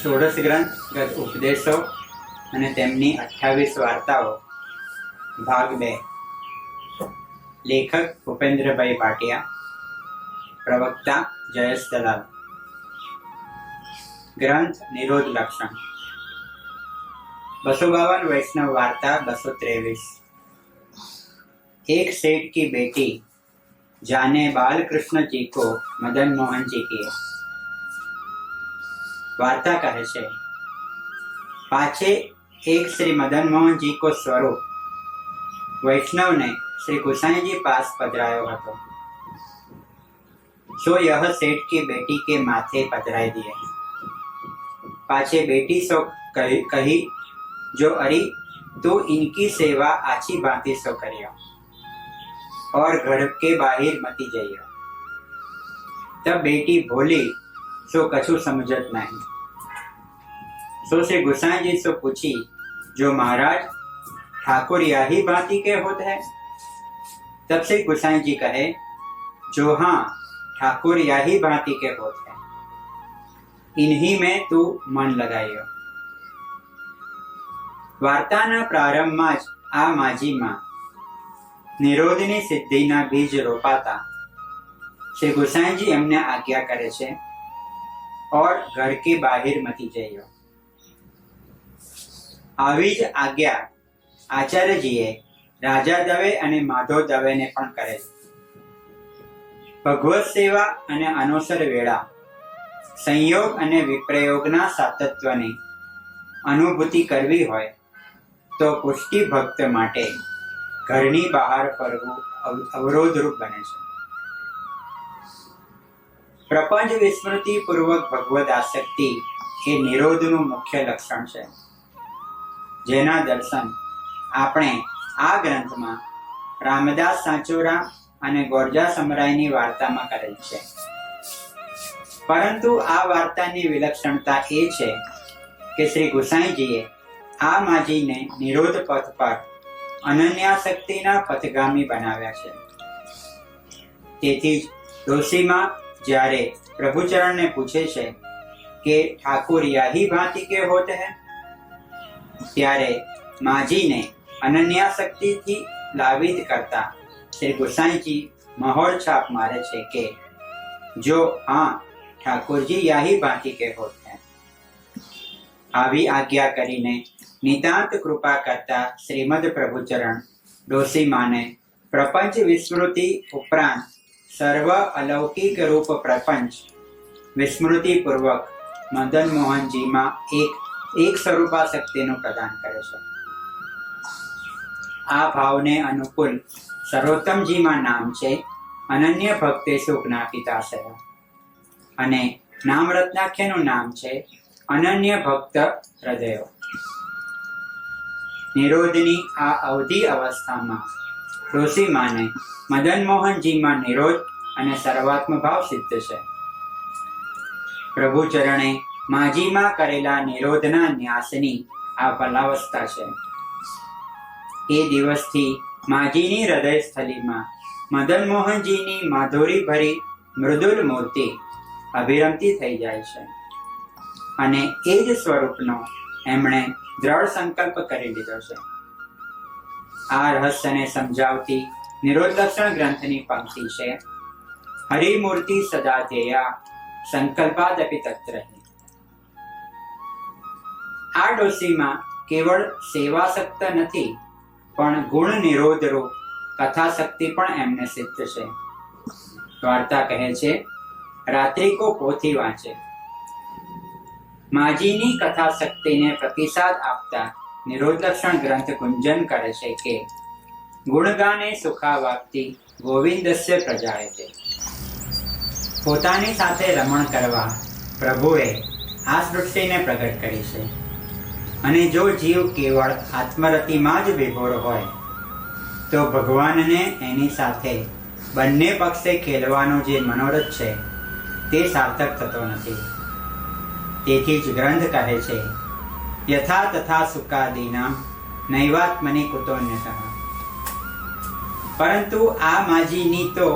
ષોડશ ગ્રંથ ઉપદેશો અને તેમની 28 વાર્તાઓ ભાગ 2. લેખક ભૂપેન્દ્રભાઈ ભાટિયા, પ્રવક્તા જયેશ દલાલ. ગ્રંથ નિરોધ લક્ષણ. 252 वैष्णव वार्ता 223. एक सेठ की बेटी जाने बाल कृष्ण जी को मदन मोहन जी की वार्ता કહે છે, પાછે एक श्री मदन मोहन जी को स्वरूप वैष्णव ने श्री गोसाई जी पास पधरायो હતો. सो यह सेठ की बेटी के माथे पधराई दिए. पाछे बेटी सो कही, जो अरी तो इनकी सेवा आची भांति सो करियो और घर के बाहर मती जाइयो. तब बेटी बोली, सो कछु समझत नहीं. सो से गोसाई जी सो पूछी, जो महाराज ठाकुर यही भांति के होत है. तब से गोसाई जी कहे, जो हाँ ठाकुर यही भांति के होत है, इन्हीं में तू मन लगायो. વાર્તાના પ્રારંભમાં જ આ માજીમાં નિરોધની સિદ્ધિના બીજ રોપાતા શ્રી गोसाईजी એમને આજ્ઞા કરે છે, और घर के बाहर मती जाइयो. આવી જ આજ્ઞા આચાર્યજીએ રાજા દવે અને માધવ દવેને પણ કરે. ભગવત સેવા અને અનુસર વેળા સંયોગ અને વિપ્રયોગના સાતત્વની અનુભૂતિ કરવી હોય તો પુષ્ટિ ભક્ત માટે ઘરની બહાર ફરવું અવરોધરૂપ બને છે. પ્રપંચ વિસ્મૃતિ પૂર્વક ભગવદ આસક્તિ એ નિરોધનું મુખ્ય લક્ષણ છે, જેના દર્શન આપણે આ ગ્રંથમાં રામદાસ સાચોરા અને ગોરજા સમરાયની વાર્તામાં કરેલ છે. પરંતુ આ વાર્તાની વિલક્ષણતા એ છે કે શ્રી गोसाईजीએ આ માજીને નિરોધ પથ પર અનન્યાસક્તિના પથગામી બનાવ્યા છે. તેથી જ ડોશીમાં જ્યારે પ્રભુચરણને પૂછે છે કે ઠાકુર યહી ભાંતિ કે હોત હૈ, ત્યારે માજીને અનન્યાસક્તિથી લાવિત કરતા શ્રી गोसाईजी મહોર છાપ મારે છે કે જો હા ઠાકુરજી યહી ભાંતિ કે હોત હૈ. આવી આજ્ઞા કરીને નિતાંત કૃપા કરતા શ્રીમદ પ્રભુચરણ ડોશીમાને પ્રપંચ વિસ્મૃતિ ઉપરાંત સર્વ અલૌકિક રૂપ પ્રપંચ વિસ્મૃતિ પૂર્વક મદન મોહનજીમાં એક સ્વરૂપાશક્તિનું પ્રદાન કરે છે. આ ભાવને અનુકૂળ સર્વોત્તમજીમાં નામ છે અનન્ય ભક્તેષુ જ્ઞાપિતાશય, અને નામ રત્નાખ્યનું નામ છે અનન્ય ભક્ત હૃદયો. નિરોધની આ અવધિ અવસ્થામાં ડોશીમાને મદન મોહનજીમાં નિરોધ અને સર્વાત્મ ભાવ સિદ્ધ છે. પ્રભુચરણે માજીમાં કરેલા નિરોધના ન્યાસની આ ફલાવસ્થા છે. એ દિવસથી માજીની હૃદય સ્થલીમાં મદન મોહનજીની માધુરી ભરી મૃદુલ મૂર્તિ અભિરમતી થઈ જાય છે, અને એ જ સ્વરૂપનો એમણે દ્રઢ સંકલ્પ કરી લીધો છે. આ રહસ્યને સમજાવતી નિરોધ લક્ષણ ગ્રંથની પંક્તિ છે, હરિમૂર્તિ સદા ધ્યેયા સંકલ્પાદપી તત્ર હિ. આ ડોશીમાં કેવળ સેવાસક્ત નથી, પણ ગુણ નિરોધ રૂપ કથાશક્તિ પણ એમને સિદ્ધ છે. વાર્તા કહે છે, રાત્રિકો પોથી વાંચે. માજીની કથા શક્તિને પ્રતિસાદ આપતા નિરોધ લક્ષણ ગ્રંથ ગુંજન કરે છે કે ગુણગાને સુખાવાપ્તિ ગોવિંદસ્ય પ્રજાયતે. પોતાની સાથે રમણ કરવા પ્રભુએ આ સૃષ્ટિને પ્રગટ કરી છે, અને જો જીવ કેવળ આત્મરતિમાં જ વિભોર હોય તો ભગવાનને એની સાથે બંને પક્ષે ખેલવાનો જે મનોરથ છે તે સાર્થક થતો નથી. તેથી જ ગ્રંથ કહે છે, યથા તથા સુકાદીનામ નૈવાત્મની કુતોન્યતઃ. પરંતુ આ માજીની તો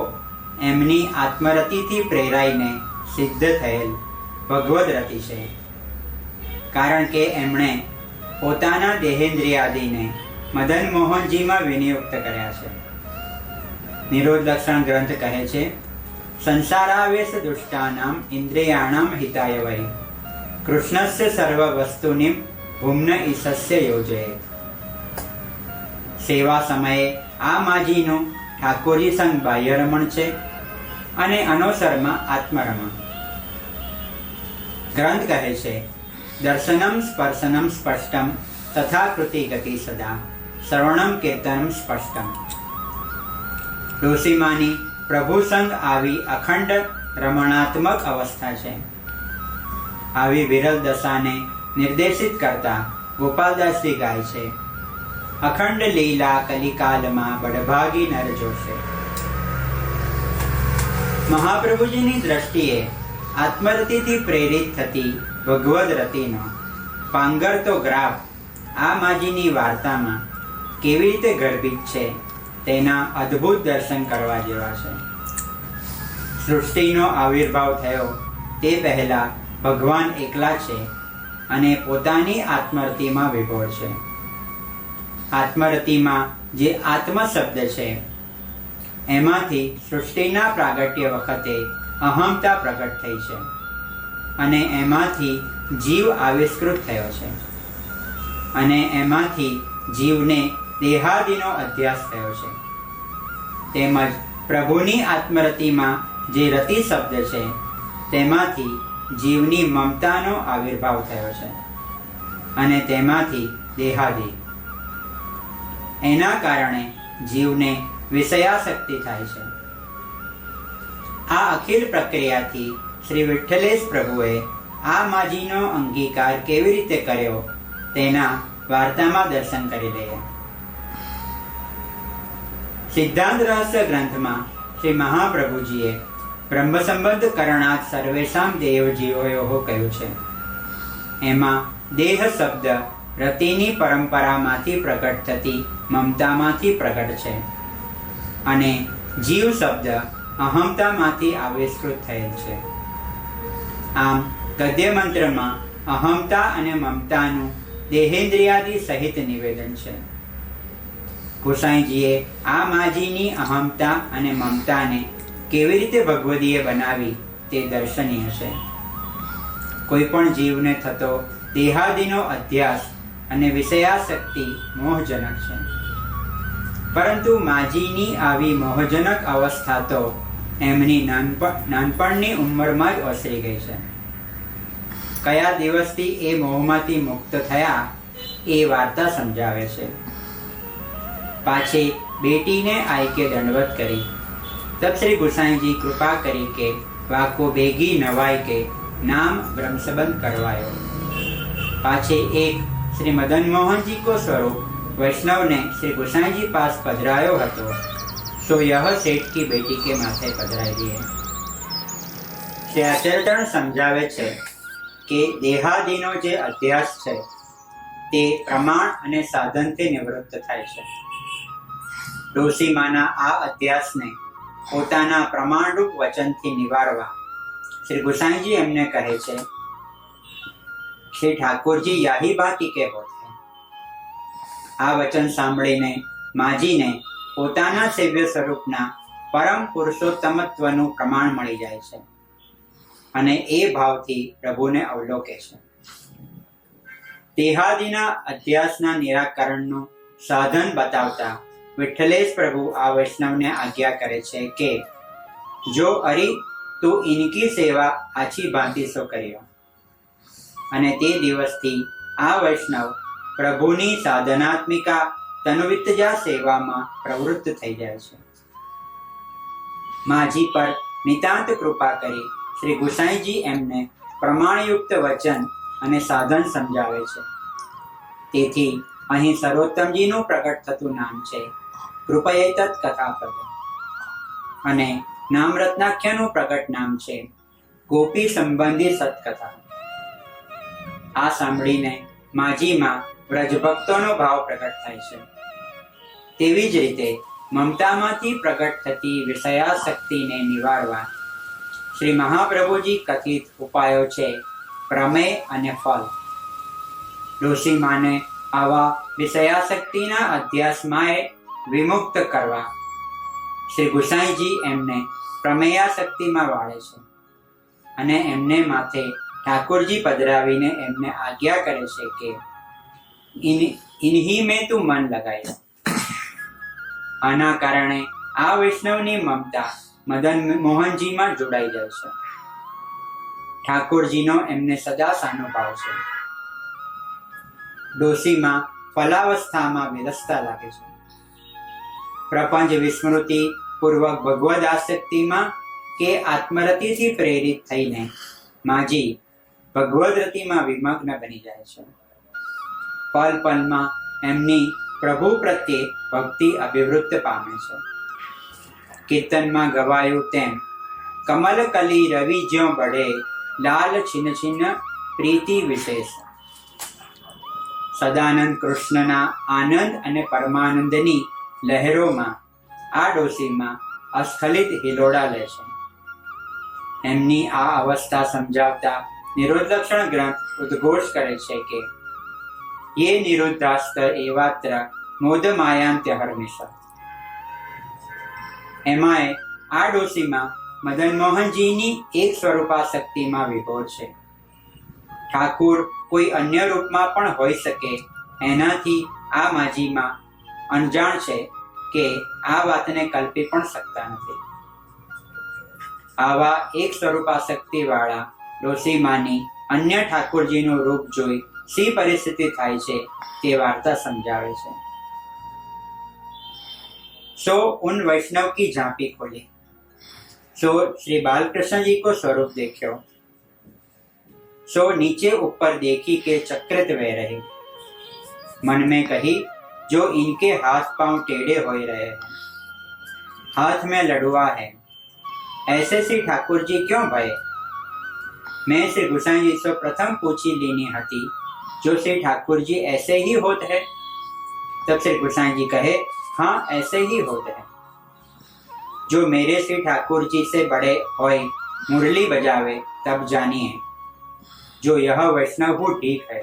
એમની આત્મરતિથી પ્રેરાઈને સિદ્ધ થયેલ ભગવદ રતિ છે. કારણ કે એમણે પોતાના દેહેન્દ્રિયાદિને મદન મોહનજીમાં વિનિયુક્ત કર્યા છે. નિરોધ લક્ષણ ગ્રંથ કહે છે, સંસારાવેશ દુષ્ટાનામ ઇન્દ્રિયાણામ હિતાય વૈ કૃષ્ણસ્ય સર્વ વસ્તુનિમ ભૂમ્ન ઈશસ્ય યોજયેત. સેવા સમયે આ માજીનું ઠાકોરજી સંગ બાહ્ય રમણ છે અને અનોસરમાં આત્મરમણ. ગ્રંથ કહે છે, દર્શનમ સ્પર્શનમ સ્પષ્ટમ તથા કૃતિ ગતિ સદા શ્રવણમ કીર્તનમ સ્પષ્ટમ. ડોસીમાની પ્રભુ સંગ આવી અખંડ રમણાત્મક અવસ્થા છે. આવી વિરલ દશાને નિર્દેશિત કરતા ગોપાલદાસજી ગાય છે, અખંડ લીલા કલિકાલમાં બડભાગી નર જોશે. મહાપ્રભુજીની દ્રષ્ટિએ આત્મરતિથી પ્રેરિત થતી ભગવદ રતિનો પાંગરતો ગ્રાફ આ માજીની વાર્તામાં કેવી રીતે ગર્ભિત છે તેના અદ્ભુત દર્શન કરવા જેવા છે. સૃષ્ટિનો આવિર્ભાવ થયો તે પહેલા ભગવાન એકલા છે અને પોતાની આત્મરતિમાં વિભોર છે. આત્મરતિમાં જે આત્મ શબ્દ છે એમાંથી સૃષ્ટિના પ્રાગટ્ય વખતે અહમતા પ્રગટ થઈ છે અને એમાંથી જીવ આવિષ્કૃત થયો છે અને એમાંથી જીવને દેહાદિનો અધ્યાસ થયો છે. તેમજ પ્રભુની આત્મરતિમાં જે રતિ શબ્દ છે તેમાંથી જીવની મમતાનો આવિર્ભાવ થયો છે અને તેમાંથી દેહાદિ. એના કારણે જીવને વિષયાસક્તિ થાય છે. આ અખિલ પ્રક્રિયાથી શ્રી વિઠ્ઠલેશ પ્રભુએ આ માજીનો અંગીકાર કેવી રીતે કર્યો તેના વાર્તામાં દર્શન કરી લઈએ. સિદ્ધાંત રહસ્ય ગ્રંથમાં શ્રી મહાપ્રભુજીએ બ્રહ્મ સંબંધ કરણાત સર્વેશામ દેવજીઓયો કહ્યું છે. એમાં દેહ શબ્દ રતિની પરંપરામાંથી પ્રગટ થતી મમતામાંથી પ્રગટ છે અને જીવ શબ્દ અહમતામાંથી આવિષ્કૃત થયેલ છે. આમ ગદ્ય મંત્રમાં અહમતા અને મમતાનું દેહેન્દ્રિયાદિ સહિત નિવેદન છે. ગોસાઈજીએ આ માજીની અહમતા અને મમતાને કેવી રીતે ભગવદીય બનાવી તે દર્શનીય છે. કોઈ પણ જીવને થતો દેહાદિનો અધ્યાસ અને વિષયાસક્તિ મોહજનક છે, પરંતુ માજીની આવી મોહજનક અવસ્થા તો એમની નાનપણની ઉંમરમાં જ ઓસરી ગઈ છે. કયા દિવસથી એ મોહમાંથી મુક્ત થયા એ વાર્તા સમજાવે છે. પાછી બેટીને આયકે દંડવત કરી તબ શ્રી ગુસાઈજી કૃપા કરી કે વાકો ભેગી નવાય કે નામ બ્રહ્મસંબંધ કરવાયો. પાછી એક શ્રી મદન મોહનજી કો સ્વરૂપ वैष्णव श्री गोसाई जी पास पधरायो हतो, सो यह सेठ की बेटी के माथे पधराई दिए. श्री आचरण समझावे छे कि देहादीनो जे अध्यास छे ते प्रमाण अने साधन थी निवृत्त थाय छे. डोसी माना आ अध्यास ने पोताना प्रमाणरूप वचन थी निवारवा श्री गोसाई जी एमने कहे छे, श्री ठाकुर जी याही बाकी के होते. આ વચન સાંભળીને માજીને પોતાના સેવ્ય સ્વરૂપના પરમ પુરુષોત્તમત્વનું પ્રમાણ મળી જાય છે અને એ ભાવથી પ્રભુને અવલોકે છે. દેહાદિના અધ્યાસના નિરાકરણનું સાધન બતાવતા વિઠ્ઠલેશ પ્રભુ આ વૈષ્ણવને આજ્ઞા કરે છે કે જો અરી તું ઇનકી સેવા આછી ભાંતિ સો કર્યો. અને તે દિવસથી આ વૈષ્ણવ પ્રભુની સાધનાત્મિકા તન્વિતજા સેવામાં પ્રવૃત્ત થઈ જાય છે. માજી પર નિતાંત કૃપા કરી શ્રી ગુસાઈજી એમને પ્રમાણયુક્ત વચન અને સાધન સમજાવે છે. તેથી અહીં સર્વોત્તમજીનું પ્રગટ થતું નામ છે કૃપયેતત કથાપદ અને નામ રત્નાખ્યનું પ્રગટ નામ છે ગોપી સંબંધી સત્કથા. આ સાંભળીને માજીમાં વ્રજ ભક્તોનો ભાવ પ્રગટ થાય છે. તેવી જ રીતે મમતામાંથી પ્રગટ થતી વિષયાસક્તિને નિવારવા શ્રી મહાપ્રભુજી કથિત ઉપાયો છે પ્રમેય અને ફલ. ડોશી માને આવા વિષયાસક્તિના અધ્યાસમાં વિમુક્ત કરવા શ્રી ગુસાઈજી એમને પ્રમેયાસક્તિમાં વાળે છે અને એમને માથે ઠાકોરજી પધરાવીને એમને આજ્ઞા કરે છે કે ઇન્હી મેં તું મન લગાય. આના કારણે આ વૈષ્ણવની મમતા મદન મોહનજીમાં જોડાઈ જાય છે. ઠાકોરજીનો એમને સદા સાનુભાવ છે. ડોશીમાં ફલાવસ્થામાં વિરસતા લાગે છે. પ્રપંચ વિસ્મૃતિ પૂર્વક ભગવદ આસક્તિમાં કે આત્મરતિથી પ્રેરિત થઈને માજી ભગવદ રતિમાં વિમગ્ન બની જાય છે. પલ પલમાં એમની પ્રભુ પ્રત્યે ભક્તિ અભિવૃદ્ધ પામે છે. કીર્તનમાં ગવાયું તેમ કમલ કલી રવિ જ્યો બઢે લાલ છિન્ન છિન્ન પ્રીતિ વિશેષ. સદાનંદ કૃષ્ણના આનંદ અને પરમાનંદની લહેરોમાં આ ડોશીમાં અસ્ખલિત હિલોડા લે છે. એમની આ અવસ્થા સમજાવતા નિરોધલક્ષણ ગ્રંથ ઉદ્ઘોષ કરે છે કે ये निरुद्धास्तर एवात्र मोद मायांत्यहर्निश. એમાંય આ ડોશીમાં મદન મોહનજીની એક સ્વરૂપાશક્તિમાં વિભોર છે. ઠાકુર કોઈ અન્ય રૂપમાં પણ હોઈ શકે એનાથી આ માજીમાં અણજાણ છે કે આ વાતને કલ્પી પણ શકતા નથી. આવા એક સ્વરૂપાશક્તિ વાળા ડોશીમાની અન્ય ઠાકોરજીનું રૂપ જોઈ સી પરિસ્થિતિ થાય છે તે વાર્તા समझावे છે. सो उन वैष्णव की झांपी खोली. सो श्री बालकृष्ण जी को स्वरूप देखो. सो नीचे ऊपर देखी के चक्रित वह रहे. मन में कही जो इनके हाथ पांव टेढ़े हो रहे हैं, हाथ में लड़ुआ है, ऐसे श्री ठाकुर जी क्यों भये. मैं श्री गोसाई जी से प्रथम पूछी लेनी हती जो श्री ठाकुर जी ऐसे ही होते हैं. तब श्री गोसाई जी कहे हाँ ऐसे ही होते हैं. जो मेरे श्री ठाकुर जी से बड़े होए मुरली बजावे तब जानिए जो यह वैष्णव हो ठीक है.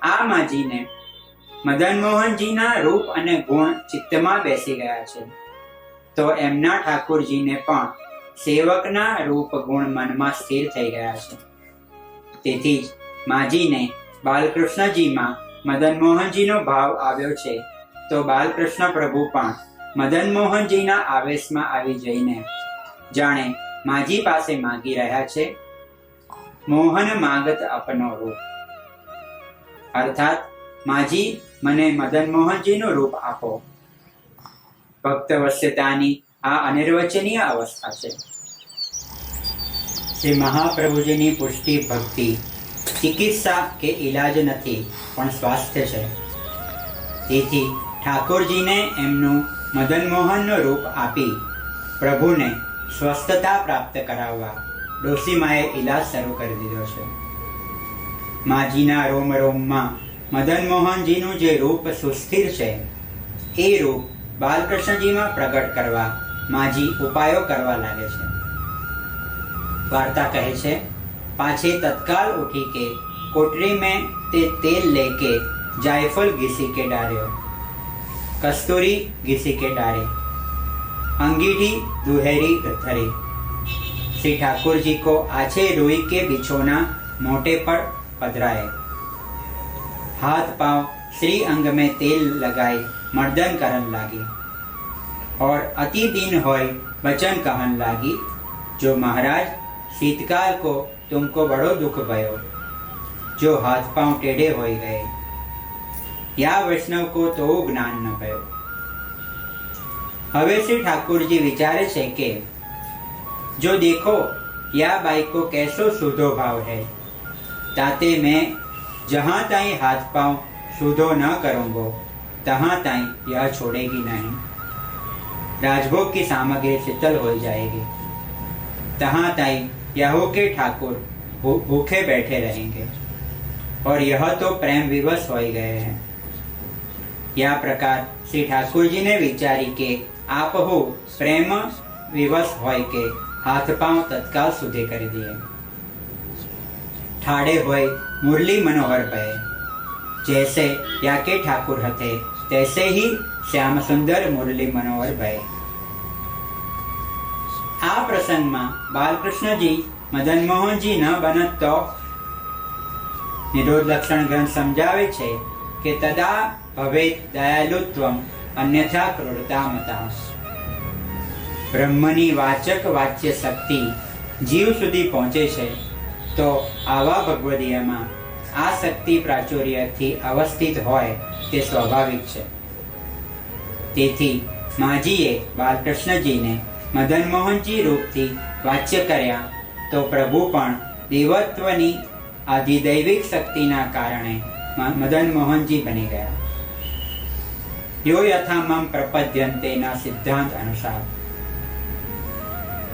आ माजी ने मदन मोहन जी ना रूप अने गुण चित्तમાં બેસી ગયા છે તો એમના ઠાકોરજીને પણ સેવકના રૂપ ગુણ મનમાં સ્થિર થઈ ગયા છે. તેથી જ માજીને બાલકૃષ્ણજીમાં મદન મોહનજીનો ભાવ આવ્યો છે તો બાલકૃષ્ણ પ્રભુ પણ મદન મોહનજીના આવેશમાં આવી જઈને જાણે માજી પાસે માંગી રહ્યા છે મોહન માંગત અપનો રૂપ. અર્થાત માજી મને મદન મોહનજીનું રૂપ આપો. ભક્તવત્સલતાની આ અનિર્વચનીય અવસ્થા છે. શ્રી મહાપ્રભુજીની પુષ્ટિ ભક્તિ ચિકિત્સા કે ઈલાજ નથી પણ સ્વાસ્થ્ય છે. તેથી ઠાકોરજીને એમનું મદન મોહનનું રૂપ આપી પ્રભુને સ્વસ્થતા પ્રાપ્ત કરાવવા ડોશીમાએ ઈલાજ શરૂ કરી દીધો છે. માજીના રોમ રોમમાં મદન મોહનજીનું જે રૂપ સુસ્થિર છે એ રૂપ બાલકૃષ્ણજીમાં પ્રગટ કરવા માજી ઉપાયો કરવા લાગે છે. वार्ता कहे छे पाछे तत्काल उठी के कोटरी में ते तेल लेके जायफल घिसी के डार्यो, कस्तूरी घिसी के डारे, अंगीठी दुहेरी धरी. श्री ठाकुर जी को आछे रुई के बिछोना मोटे पर पधराए. हाथ पांव श्री अंग में तेल लगाए मर्दन करन लागी और अति दिन होय वचन कहन लागी जो महाराज शीतकाल को तुमको बड़ो दुख भयो जो हाथ पांव टेढ़े हो गए. या वैष्णव को तो ज्ञान न भयो. हवे श्री ठाकुर जी विचारे छे के जो देखो या बाई को कैसो सूधो भाव है, ताते मैं जहां ताई हाथ पांव सूधो न करूंगो तहां ताई यह छोड़ेगी नहीं. राजभोग की सामग्री शीतल हो जाएगी. तहां ताई यहो के ठाकुर भूखे बैठे रहेंगे और यह तो प्रेम विवश हो गए हैं. यह प्रकार श्री ठाकुर जी ने विचारी के आप हो प्रेम विवश हो के हाथ पांव तत्काल सुधे कर दिए. ठाड़े होय मुरली मनोहर भये, जैसे याके ठाकुर हते तैसे ही श्याम सुंदर मुरली मनोहर भये। आ प्रसंग में बालकृष्ण जी मदन मोहन जी न बनत तो निरोध लक्षण ग्रंथ समझावे छे के तदा भवेत दयालुत्वम अन्यथा क्रूरता मता। ब्रह्मनी वाचक वाच्य शक्ति जीव सुधी पहुंचे छे तो आवा भगवदीयमां आ शक्ति प्राचुर्यथी अवस्थित होय ते स्वाभाविक छे। तेथी माजीए बालकृष्णजीने मदन मोहनजी रूपथी वाच्य कर्या तो प्रभु पण देवत्वनी आधिदैविक शक्तिना कारणे मदन मोहनजी बनी गया। यो यथामं प्रपद्यन्ते ना सिद्धांत अनुसार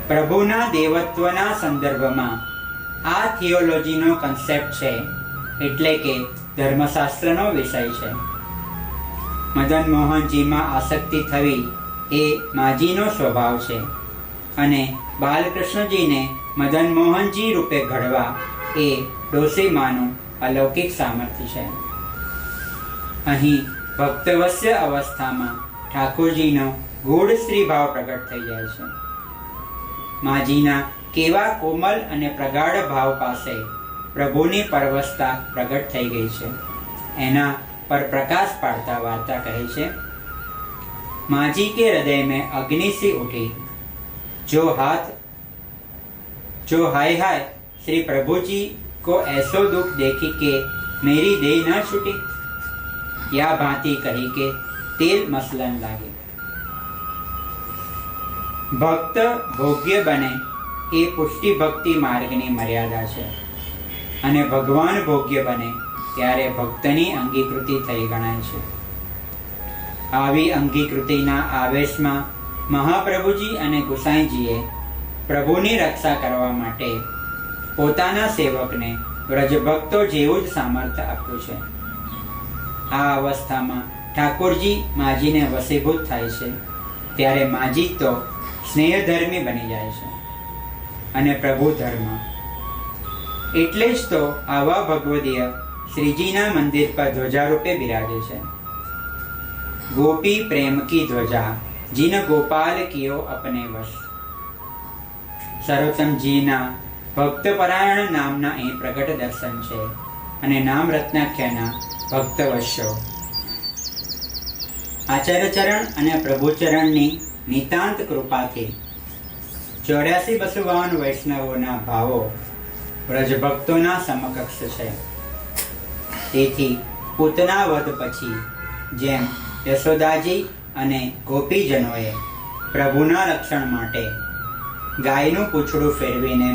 प्रभुना देवत्वना संदर्भमां आ थियोलॉजीनो कन्सेप्ट छे, एटले के धर्मशास्त्रनो विषय छे। मदन मोहनजीमां आसक्ति थवी ए माजीनो स्वभाव छे अने बालकृष्णजीने मदन मोहनजी रूपे घड़वा ए डोशीमानुं अलौकिक सामर्थ्य छे। अहीं भक्तवश्य अवस्थामां ठाकुरजीनो गूढ़ श्रीभाव प्रगट थई जाय छे। माजीना केवा कोमल अने प्रगाढ़ भाव पासे प्रभुनी परवशता प्रगट थई गई छे। एना पर प्रकाश पाड़ता वार्ता कहे छे, माजी के हृदय में अग्नि सी उठी, जो हाय हाय श्री प्रभु जी को ऐसो दुख देखी के मेरी देह न छूटी, या भांति कही के तेल मसलन लागे। भक्त भोग्य बने ए पुष्टि भक्ति मार्गनी मर्यादा छे अने भगवान भोग्य बने त्यारे भक्तनी अंगीकृति थई गणाय छे। आवी अंगीकृतिना आवेशमां महाप्रभुजी अने गुसाईजीए प्रभुनी रक्षा करवा माटे पोताना सेवकने व्रजभक्तो जेवुं ज सामर्थ्य आप्युं छे। आ अवस्थामां ठाकुरजी माजीने वशीभूत थाय छे त्यारे माजी तो स्नेहधर्मी बनी जाय छे अने प्रभु धर्म। एटले ज तो आवा भगवदीय श्रीजीना मंदिर पर ध्वजा रूपे बिराजे छे। गोपी प्रेम की ध्वजा जिन गोपाल कियो अपने वश। सर्वोत्तम जीना भक्तपरायण नामना ए प्रगट दर्शन छे अने नाम रत्नाख्याना भक्तवश्यो। आचार्यचरण अने प्रभुचरणनी नितांत कृपाथी 8452 वैष्णवोना भावो व्रजभक्तोना समकक्ष छे। तेथी पूतना वध पछी जेम यशोदाजी अने गोपीजनोए प्रभुना रक्षण माटे गायનું પૂંછડું ફેરવીને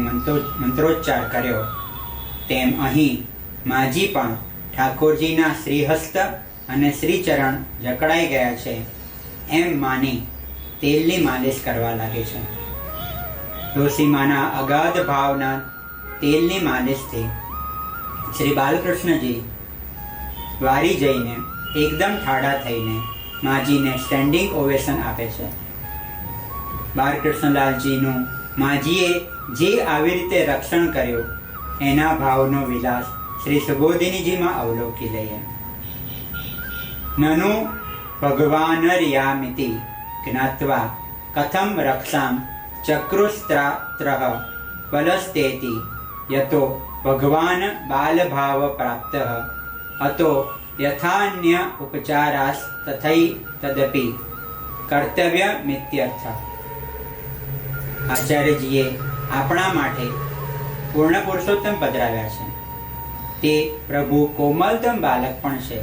મંત્રોચ્ચાર કર્યો, તેમ અહીં માજી પણ ઠાકોરજીના શ્રીહસ્ત અને શ્રીચરણ જકડાઈ ગયા છે એમ માની તેલની માલિશ કરવા લાગે છે। ડોશીમાના અગાધ ભાવના તેલની માલિશથી શ્રી બાલકૃષ્ણજી વારી જઈને એકદમ ઠાડા થઈને માજીને સ્ટેન્ડિંગ ઓવેશન આપે છે। બાલકૃષ્ણલાલજીનું માજીએ જે આવી રીતે રક્ષણ કર્યું એના ભાવનો વિલાસ શ્રી સુબોધિનીજીમાં અવલોકી લઈએ। નનુ ભગવાનર્યામિતિ જ્ઞાત્વા કથમ રક્ષામ ચક્રુસ્ત્રાત્રઃ બલસ્તેતિ યતો ભગવાન બાલભાવ પ્રાપ્તઃ અતો યથાન્ય ઉપચારાસ તથૈ તદપી કર્તવ્યમિત્યર્થઃ। આચાર્યજીએ આપણા માટે પૂર્ણ પુરુષોત્તમ પધરાવ્યા છે। તે પ્રભુ કોમલતમ બાલક પણ છે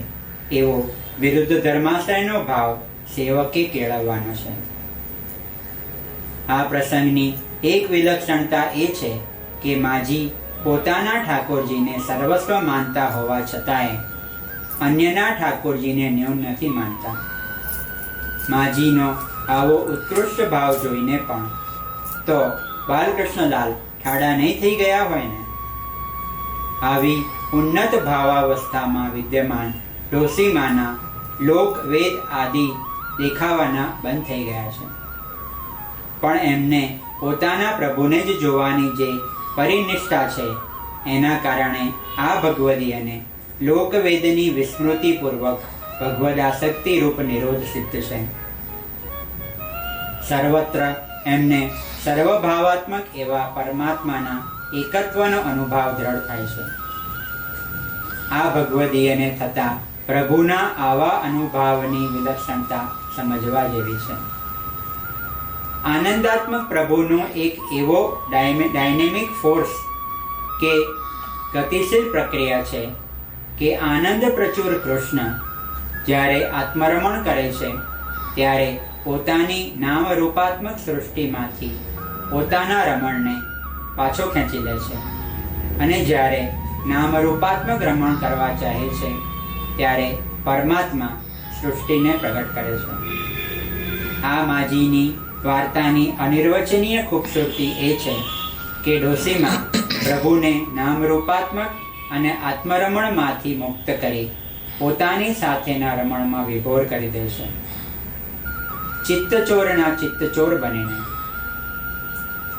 એવો વિરુદ્ધ ધર્માશ્રયનો ભાવ સેવકે કેળવવાનો છે। આ પ્રસંગની એક વિલક્ષણતા એ છે કે માજી પોતાના ઠાકોરજીને સર્વસ્વ માનતા હોવા છતાંય અન્યના ઠાકોરજીને ન્યૂન નથી માનતા। માજીનો આવો ઉત્કૃષ્ટ ભાવ જોઈને પણ તો બાલકૃષ્ણલાલ ઠાડા નહીં થઈ ગયા હોય ને। આવી ઉન્નત ભાવાવસ્થામાં વિદ્યમાન ડોશીમાના લોક વેદ આદિ દેખાવાના બંધ થઈ ગયા છે, પણ એમને પોતાના પ્રભુને જ જોવાની જે પરિનિષ્ઠા છે એના કારણે આ ભગવદી અને લોકવેદની વિસ્મૃતિપૂર્વક ભગવદાસક્તિ રૂપ નિરોધ સિદ્ધ છે. સર્વત્ર એમને સર્વભાવાત્મક એવા પરમાત્માના એકત્વનો અનુભાવ દ્રઢ થાય છે. આ ભગવદીયને થતા પ્રભુના આવા અનુભાવની વિલક્ષણતા સમજવા જેવી છે. આનંદાત્મક પ્રભુનો એક એવો ડાયનેમિક ફોર્સ કે ગતિશીલ પ્રક્રિયા છે કે આનંદ પ્રચુર કૃષ્ણ જ્યારે આત્મરમણ કરે છે ત્યારે પોતાની નામરૂપાત્મક સૃષ્ટિમાંથી પોતાના રમણને પાછો ખેંચી લે છે અને જ્યારે નામરૂપાત્મક રમણ કરવા ચાહે છે ત્યારે પરમાત્મા સૃષ્ટિને પ્રગટ કરે છે. આ માજીની વાર્તાની અનિર્વચનીય ખૂબસૂરતી એ છે કે ડોશીમાં પ્રભુને નામરૂપાત્મક અને આત્મરમણમાંથી મુક્ત કરી પોતાની સાથેના રમણમાં વિભોર કરી દે છે. ચિત્તચોરના ચિત્તચોર બનીને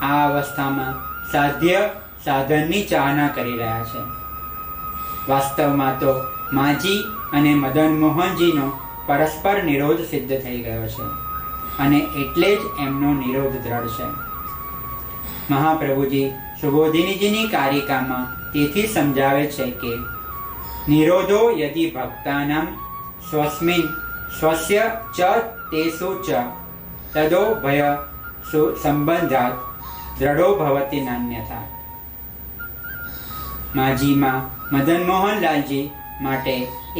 આ અવસ્થામાં સાધ્ય સાધનની ચાહના કરી રહ્યા છે. વાસ્તવમાં તો માજી અને મદન મોહનજીનો પરસ્પર નિરોધ સિદ્ધ થઈ ગયો છે અને એટલે જ એમનો નિરોધ દ્રઢ છે. મહાપ્રભુજી સુબોધિનીજીની કારિકામાં તેથી સમજાવે છે કે નિરોધો યદિ ભક્તાનામ સ્વસ્મિન સ્વસ્ય ચ તેસુ ચ તદો ભય સંબંધાત દ્રઢો ભવતિ નાન્યથા. માજીમાં મદન મોહનલાલજી માટે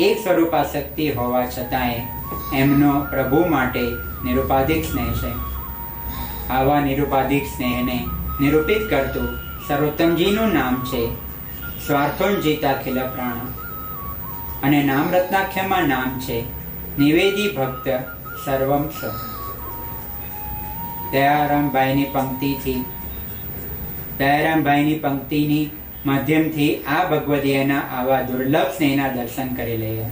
એક સ્વરૂપાસક્તિ હોવા છતાંય એમનો પ્રભુ માટે નિરુપાધિક સ્નેહ છે. આવા નિરુપાધિક સ્નેહને નિરૂપિત કરતું સર્વોત્તમજીનું નામ છે સ્વાર્થોન્જિતાખિલ પ્રાણ અને નામ રત્નાખ્યમાં નામ છે નિવેદી ભક્ત સર્વમ સ. દયારામભાઈની પંક્તિની માધ્યમથી આ ભગવદીયના આવા દુર્લભ સ્નેહના દર્શન કરી લઈએ.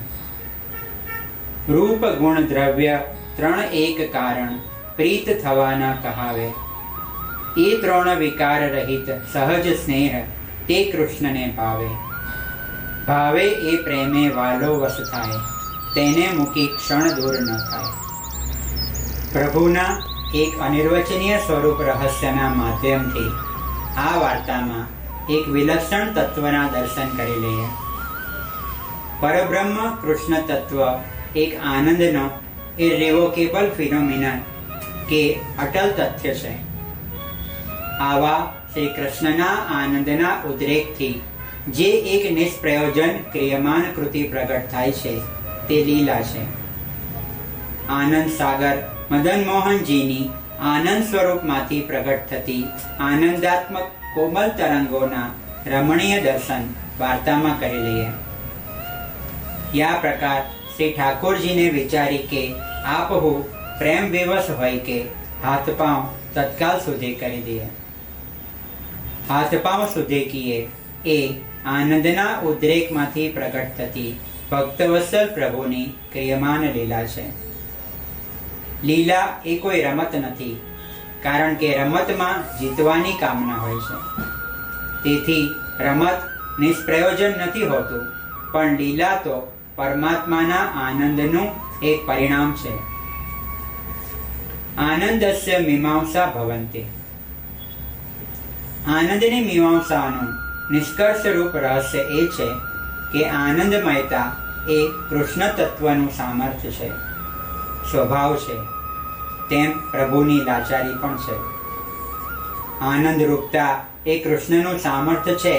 રૂપ ગુણ દ્રવ્ય ત્રણ એક કારણ પ્રીત થવાના કહાવે. એ ત્રણ વિકાર રહિત સહજ સ્નેહ તે કૃષ્ણને ભાવે. ભાવે એ પ્રેમે વાલો વસ થાય તેને મૂકી ક્ષણ દૂર ન થાય. પ્રભુના એક અનિર્વચનીય સ્વરૂપ રહસ્યના માધ્યમથી આ વાર્તામાં એક વિલક્ષણ તત્વના દર્શન કરી લઈએ. પરબ્રહ્મ કૃષ્ણ તત્વ એક આનંદનો ઇરરિવોકેબલ ફિનોમિનન કે અટલ તથ્ય છે. આવા શ્રી કૃષ્ણના આનંદના ઉદ્રેકથી જે એક નિષ્પ્રયોજન ક્રિયમાન કૃતિ પ્રગટ થાય છે તે લીલા છે. આનંદ સાગર મદન મોહનજીની આનંદ સ્વરૂપમાંથી પ્રગટ થતી આનંદાત્મક કોમલ તરંગોના રમણીય દર્શન વાર્તામાં કરી લઈએ. યા પ્રકાર શ્રી ઠાકોરજીને વિચારી કે આપ હું પ્રેમ વિવશ હોય કે હાથ પાંવ તત્કાલ સુધી કરી દે. હાથ પાંવ સુધી કીએ એ આનંદના ઉદ્રેકમાંથી પ્રગટ થતી ભક્તવત્સલ પ્રભુની ક્રિયમાન લીલા છે. લીલા એ કોઈ રમત નથી, કારણ કે રમતમાં જીતવાની કામના હોય છે. તેથી રમત નિષ્પ્રયોજન નથી હોતું, પણ લીલા તો પરમાત્માના આનંદનું એક પરિણામ છે. આનંદસ્ય મીમાંસા ભવન્તિ. આનંદની મીમાંસાનું નિષ્કર્ષ રૂપ રહસ્ય એ છે કે આનંદમયતા એ કૃષ્ણ તત્વનું સામર્થ્ય છે, સ્વભાવ છે, તેમ પ્રભુની લાચારી પણ છે. આનંદ રૂપતા એ કૃષ્ણનું સામર્થ્ય છે,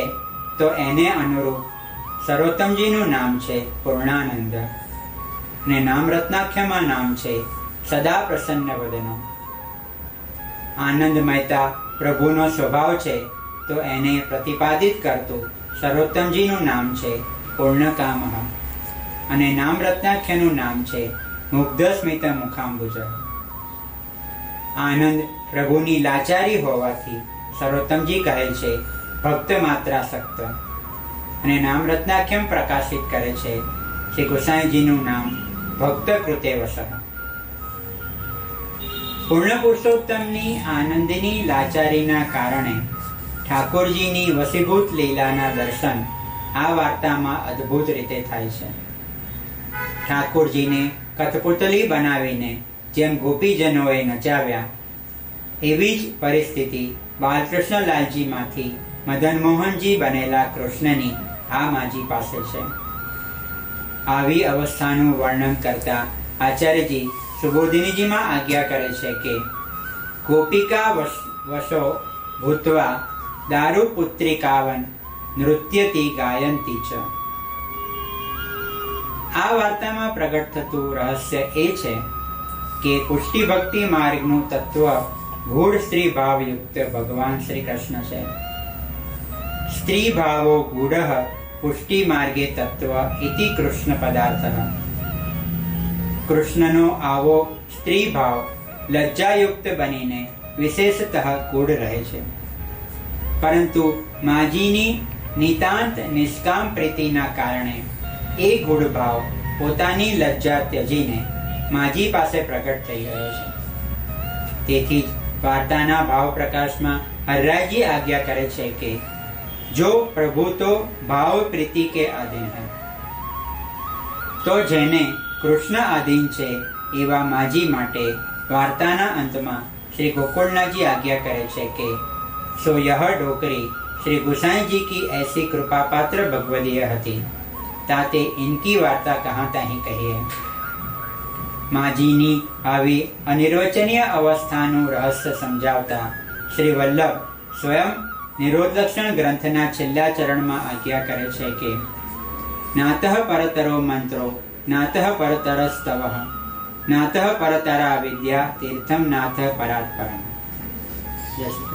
તો એને અનુરૂપ સર્વોત્તમજીનું નામ છે પૂર્ણાનંદ ને નામ રત્નાખ્યમાં નામ છે સદા પ્રસન્ન વદનો. આનંદમયતા પ્રભુનો સ્વભાવ છે, તો એને પ્રતિપાદિત કરતું સર્વોત્તમજીનું નામ છે પૂર્ણકામ અને નામ રત્નાખ્યનું નામ છે મુગ્ધસ્મિત મુખાંબુજ. આનંદ પ્રભુની લાચારી હોવાથી સર્વોત્તમજી કહે છે ભક્ત માત્રાસક્ત અને નામ રત્નાખ્યમ પ્રકાશિત કરે છે શ્રી ગોસાઈજીનું નામ ભક્ત કૃતે વસઃ. પૂર્ણ પુરુષોત્તમની આનંદની લાચારીના કારણે ઠાકોરજીની વસીભૂત લીલાના દર્શન આ વાર્તામાં અદ્ભુત રીતે થાય છે. ઠાકોરજીને કઠપુતળી બનાવીને જેમ ગોપીજનોએ નચાવ્યા, એવી જ પરિસ્થિતિ બાલકૃષ્ણલાલજીમાંથી મદન મોહનજી બનેલા કૃષ્ણની આ માજી પાસે છે. આવી અવસ્થાનું વર્ણન કરતા આચાર્યજી સુબોધિનીજીમાં આજ્ઞા કરે છે કે ગોપિકા વશો ભૂત્વા દારૂપુત્રિકાવન નૃત્યતી ગાયંતી છે. આ વાર્તામાં પ્રગટ થતું રહસ્ય એ છે કે પુષ્ટિ ભક્તિ માર્ગનું તત્વ ગૂઢ સ્ત્રી ભાવયુક્ત ભગવાન શ્રી કૃષ્ણ છે. સ્ત્રી ભાવો ગૂઢ પુષ્ટિ માર્ગે તત્વ ઇતિ કૃષ્ણ પદાર્થ. કૃષ્ણનો આવો સ્ત્રી ભાવ લજ્જાયુક્ત બનીને વિશેષતઃ ગૂઢ રહે છે. પરંતુ માજીની નિતાંત નિષ્કામ પ્રીતિના કારણે એ ગૂઢ ભાવ પોતાની લજ્જા ત્યજીને માજી પાસે પ્રગટ થઈ ગયો છે. તેથી જ વાર્તાના ભાવ પ્રકાશમાં હરરાયજી આજ્ઞા કરે છે કે જો પ્રભુ તો ભાવ પ્રીતિ કે આધીન હૈ, તો જેને કૃષ્ણ આધીન છે એવા માજી માટે વાર્તાના અંતમાં શ્રી ગોકુળનાથજી આજ્ઞા કરે છે કે સો यह डोकरी श्री गुसाई जी की ऐसी कृपा पात्र भगवदीय હતી, ताते इनकी वार्ता कहाँ ताही कहिए. માજીની આવી અનિર્વચનીય અવસ્થાનું રહસ્ય સમજાવતા શ્રી વલ્લભ સ્વયં નિરોધલક્ષણ ગ્રંથના છેલ્લા ચરણમાં આજ્ઞા કરે છે કે નાતઃ પરતરો મંત્રો નાતઃ પરતરસ્તવ નાતઃ પરતરા વિદ્યા તીર્થમ નાથ પરાત્પરમ. જય શ્રી